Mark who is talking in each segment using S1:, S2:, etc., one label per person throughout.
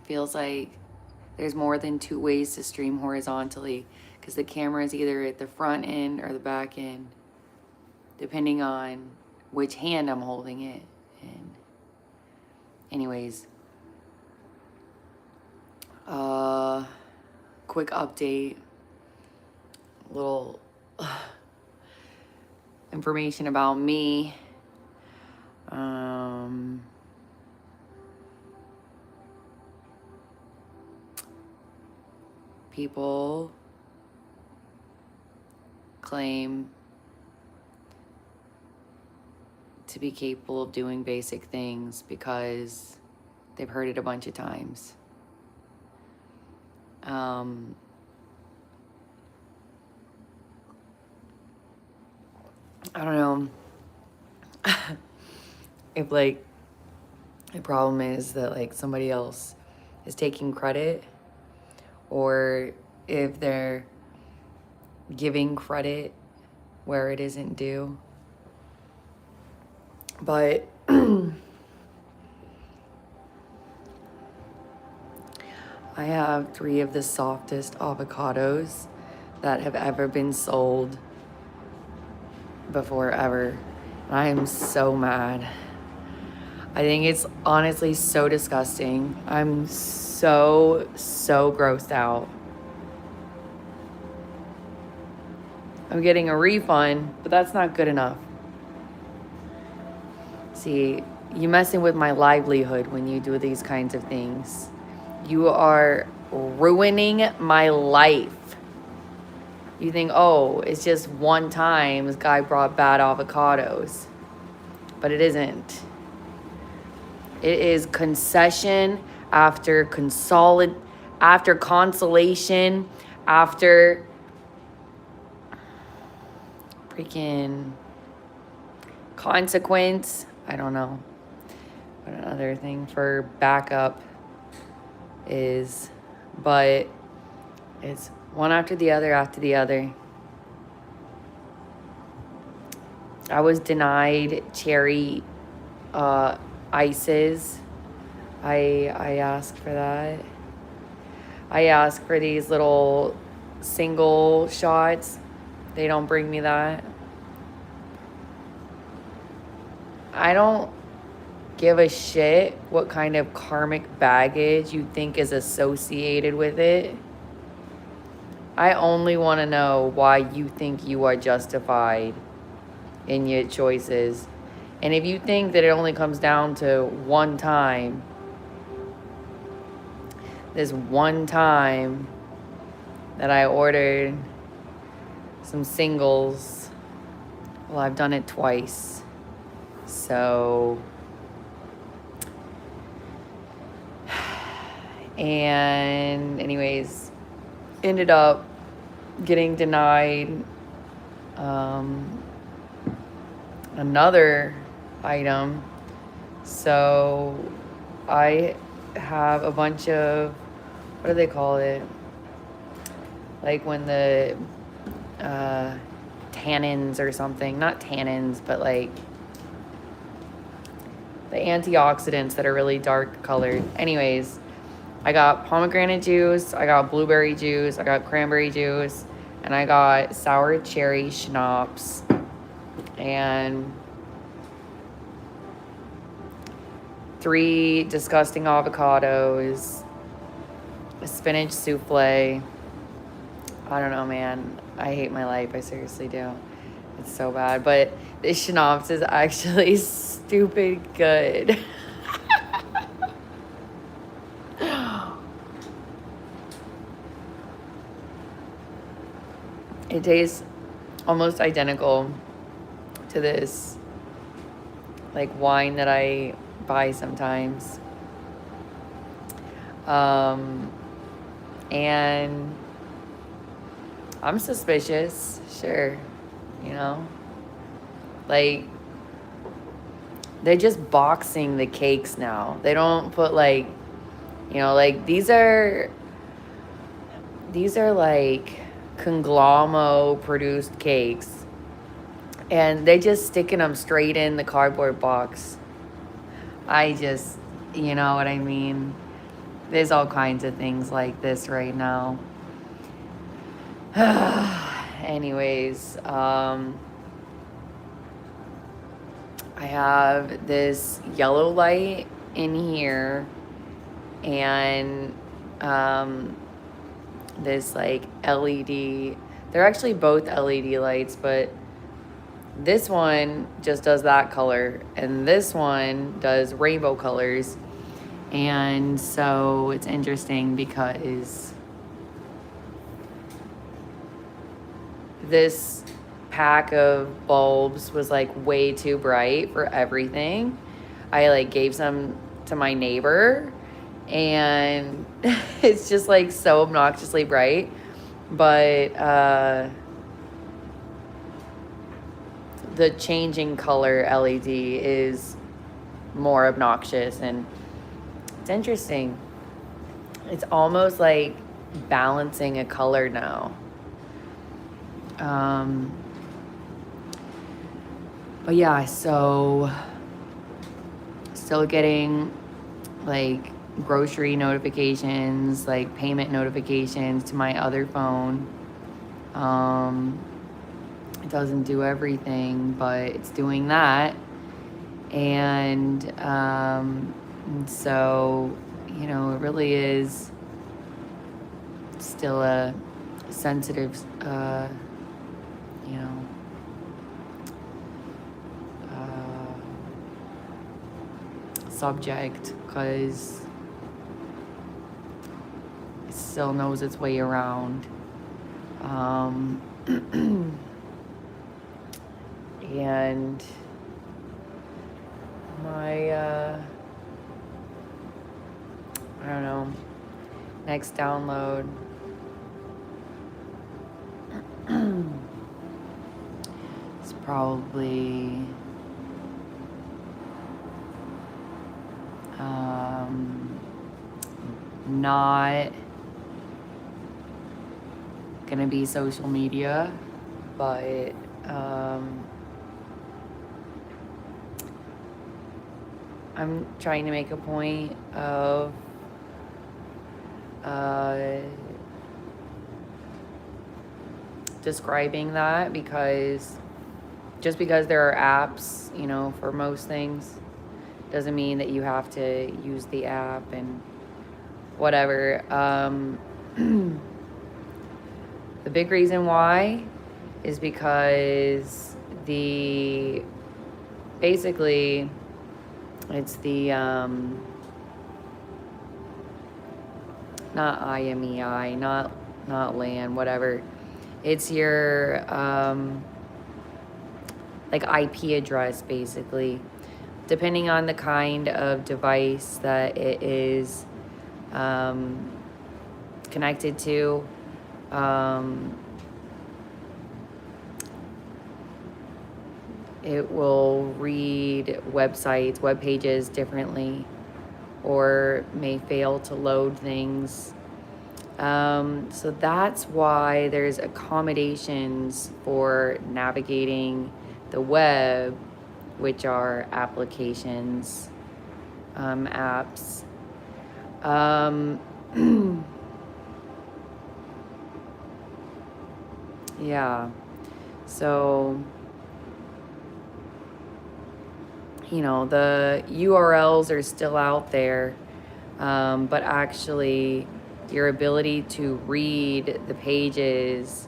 S1: Feels like there's more than 2 ways to stream horizontally because the camera is either at the front end or the back end, depending on which hand I'm holding it in. Anyways, quick update, little information about me. People claim to be capable of doing basic things because they've heard it a bunch of times. I don't know if like the problem is that like somebody else is taking credit, or if they're giving credit where it isn't due. But I have 3 of the softest avocados that have ever been sold before ever. And I am so mad. I think it's honestly so disgusting. I'm so grossed out. I'm getting a refund, but that's not good enough. See, you're messing with my livelihood when you do these kinds of things. You are ruining my life. You think, oh, it's just one time this guy brought bad avocados. But it isn't. It is concession after consolation, after freaking consequence. I don't know what another thing for backup is, but it's one after the other after the other. I was denied cherry ices. I asked for that. I asked for these little single shots. They don't bring me that. I don't give a shit what kind of karmic baggage you think is associated with it. I only want to know why you think you are justified in your choices. And if you think that it only comes down to one time, this one time that I ordered some singles, well, I've done it twice. So, and anyways, ended up getting denied another item. So I have a bunch of, what do they call it? Like when the tannins or something, not tannins, but like the antioxidants that are really dark colored. Anyways, I got pomegranate juice, I got blueberry juice, I got cranberry juice, and I got sour cherry schnapps, and 3 disgusting avocados, a spinach souffle. I don't know, man. I hate my life. I seriously do. It's so bad. But this schnapps is actually stupid good. It tastes almost identical to this like wine that I buy sometimes. And I'm suspicious, sure, you know? Like, they're just boxing the cakes now. They don't put like, you know, like these are like conglomero produced cakes, and they just sticking them straight in the cardboard box. I just, you know what I mean? There's all kinds of things like this right now. Anyways, I have this yellow light in here and this like LED. They're actually both LED lights, but this one just does that color and this one does rainbow colors. And so it's interesting because this pack of bulbs was like way too bright for everything. I like gave some to my neighbor and it's just like so obnoxiously bright. But the changing color LED is more obnoxious and it's interesting. It's almost like balancing a color now. But yeah, so still getting like grocery notifications, like payment notifications to my other phone. It doesn't do everything, but it's doing that. And so, you know, it really is still a sensitive, you know, subject, because it still knows its way around. And my, I don't know, next download. It's probably not gonna be social media, but I'm trying to make a point of describing that, because just because there are apps, you know, for most things, doesn't mean that you have to use the app and whatever. The big reason why is because basically it's the not IMEI, not LAN, whatever. It's your like IP address, basically, depending on the kind of device that it is connected to. It will read websites, web pages differently, or may fail to load things. So that's why there's accommodations for navigating the web, which are applications, apps. Yeah, so, you know, the URLs are still out there, but actually your ability to read the pages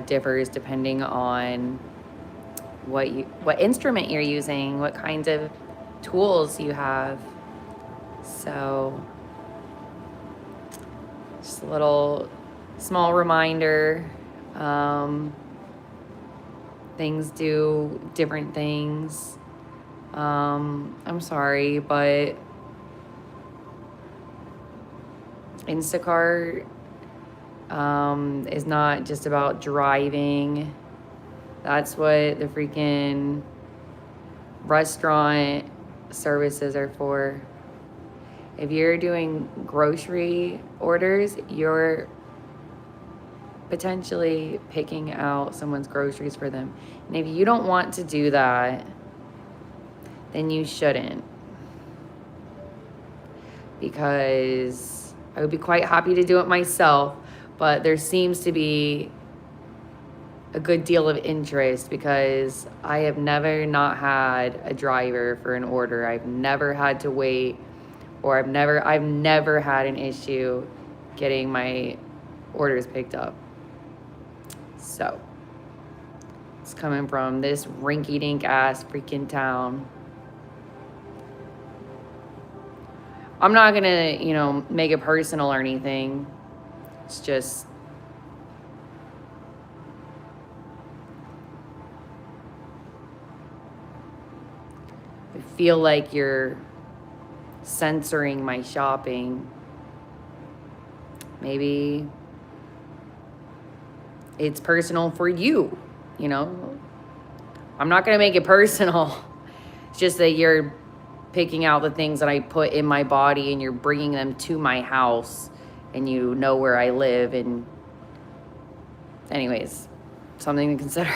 S1: differs depending on what instrument you're using, what kinds of tools you have. So just a little small reminder. Things do different things. I'm sorry, but Instacart is not just about driving. That's what the freaking restaurant services are for. If you're doing grocery orders, you're potentially picking out someone's groceries for them. And if you don't want to do that, then you shouldn't. because I would be quite happy to do it myself, but there seems to be a good deal of interest because I have never not had a driver for an order. I've never had to wait, or I've never had an issue getting my orders picked up. So it's coming from this rinky-dink ass freaking town. I'm not gonna, make it personal or anything. It's just, I feel like you're censoring my shopping. Maybe it's personal for you, I'm not gonna make it personal. It's just that you're picking out the things that I put in my body and you're bringing them to my house and you know where I live. And anyways, something to consider.